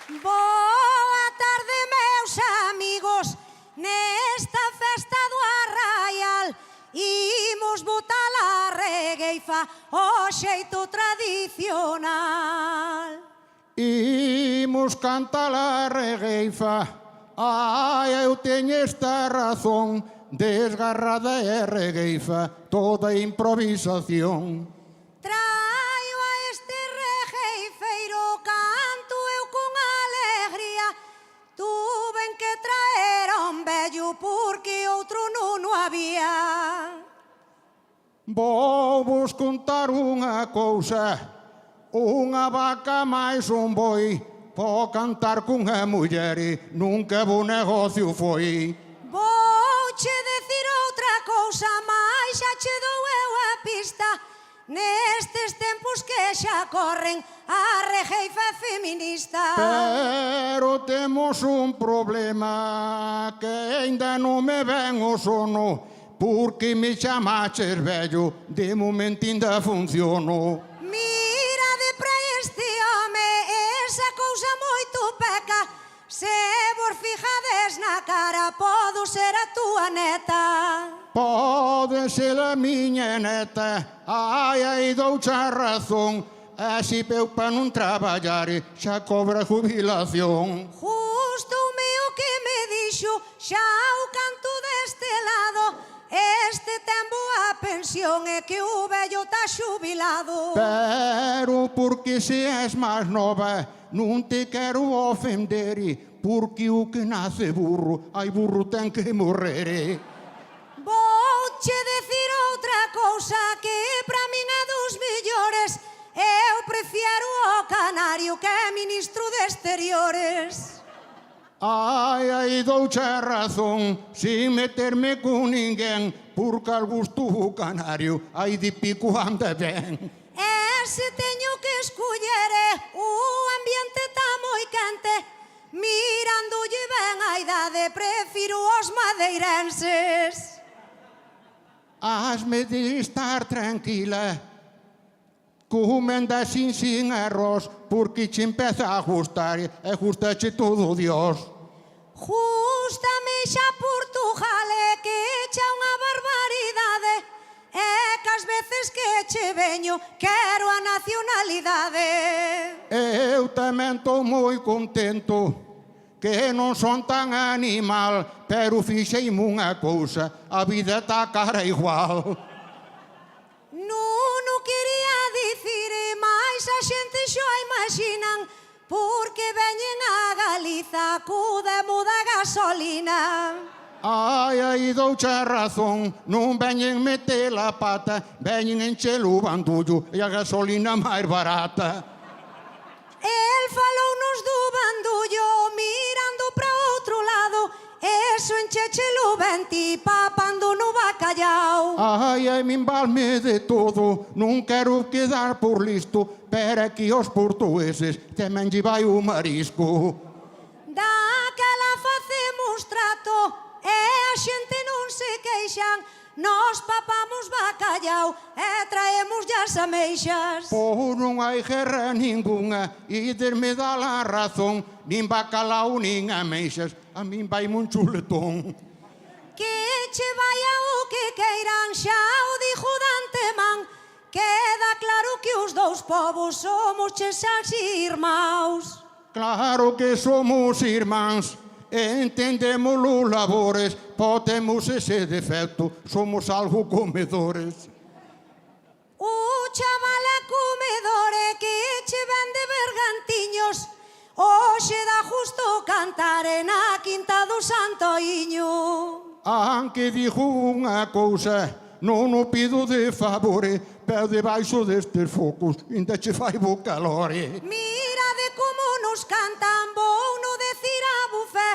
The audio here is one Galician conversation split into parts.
Boa tarde, meus amigos, nesta festa do Arraial imos botar a regueifa o xeito tradicional. Imos cantar a regueifa, ai, eu teño esta razón, desgarrada é regueifa, toda improvisación. Traio a este regueifeiro, canto eu con alegría, tuven que traer a un vello porque outro non o había. Vou vos contar unha cousa, unha vaca máis un boi, po cantar cunha muller, nunca bo negocio foi. Vouche decir outra cousa, mais xa che dou eu a pista. Nestes tempos que xa corren, a regueifa é feminista. Pero temos un problema, que aínda non me ven o sono, porque me chamaches vello, de momento ainda funciono. Mirade pra este home, esa cousa moito peca. Se vos fijades na cara, podo ser a túa neta. Pode ser a miña neta, ai, ai, douche a razón, así eu pa non traballar, xa cobra jubilación. Justo o meu que me dixo, xa o canto deste lado, este ten boa pensión e que o vello tá xubilado. Pero porque se és máis nova, non te quero ofender, porque o que nace burro, ai, burro ten que morrer. Vouche decir outra cousa que pra min é dos millores. Eu prefiero o canario que é ministro de Exteriores. Ai, ai, douche a razón, sin meterme con ninguén, porque al gusto o canario, ai, de pico anda ben. E se teño que escoller, o ambiente tá moi quente. Mirándolle ben a idade, prefiro os madeirenses. Hasme de estar tranquila, comenda sin arroz, porque che empeza a gustar, e gustache todo Dios. Gústame xa Portugal, que xa unha barbaridade, e que as veces que che veño quero a nacionalidade. Eu tamén estou moi contento, que non son tan animal, pero fixeime unha cousa, a vida tá cara igual. Non o quería dicir, mais a xente xo imaginan, porque veñen a Galiza co demo da gasolina. Ai, ai, douche a razón, non veñen meter a pata, veñen encher o bandullo e a gasolina máis barata. El falounos do bandullo, mirando para outro lado, eso enchechelo ben ti, papando no bacallao. Ai, ai, min valme de todo, non quero quedar por listo, pero aquí os portugueses tamén lle vai o marisco. Daquela facemos trato, e a xente non se queixan, nos papamos bacallao e traemos as ameixas. Por non hai guerra ninguna, e derme dá la razón, nin bacalao nin ameixas, a min vai un chuletón. Que che vaya o que queiran, xa o dixo de antemán, queda claro que os dous povos somos chesas irmãos. Claro que somos irmáns, entendemos os labores, podemos ese defecto, somos algo comedores. O chaval é comedor e que che vende bergantiños, hoxe dá justo cantar na quinta do Santoiño. Anque dixo unha cousa, non o pido de favore, pero debaixo destes focos ainda che fai bo calore. Mirade como nos cantan, vou no decir a bufé,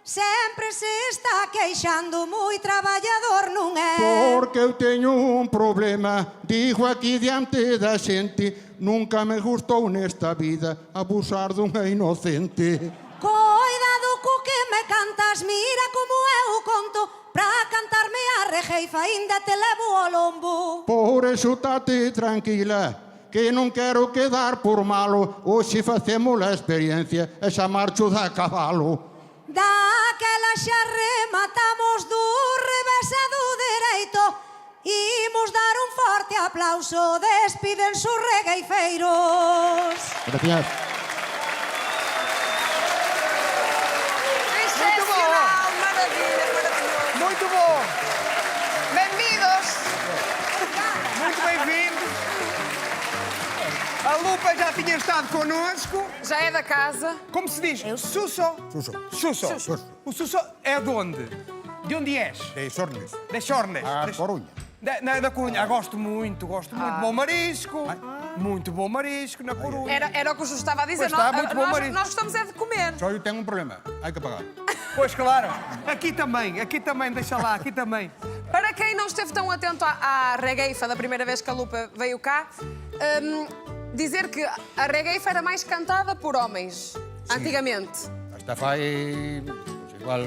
sempre se está queixando, moi traballador non é. Porque eu teño un problema, digo aquí diante da xente, nunca me gustou nesta vida abusar dunha inocente. Coidado co que me cantas, mira como eu conto, pra cantarme a regueifa, ainda te levo ao lombo. Por eso tate tranquila, que non quero quedar por malo, hoxe facemos a experiencia e xa marcho da cabalo. Daquela xa rematamos do revés e do dereito. Imos dar un forte aplauso, despídense os regueifeiros. Gracias. Excepcional, maravilha, maravilhoso. Muito bom. Bem-vindos. Muito bem-vindos. A Lupa já tinha estado connosco. Já é da casa. Como se diz? Susso. Susso. O Susso é de onde? De onde és? De Sornes. De Sornes. A Coruña. Da Corunha. Ah, gosto muito. Bom marisco. Muito bom marisco na Corunha. Era o que o Justo estava a dizer. Pois está, muito bom marido. Nós gostamos é de comer. Só eu tenho um problema, há que pagar. Pois claro. Aqui também, deixa lá, aqui também. Para quem não esteve tão atento à regueifa da primeira vez que a Lupa veio cá, dizer que a regueifa era mais cantada por homens, antigamente. Hasta faz igual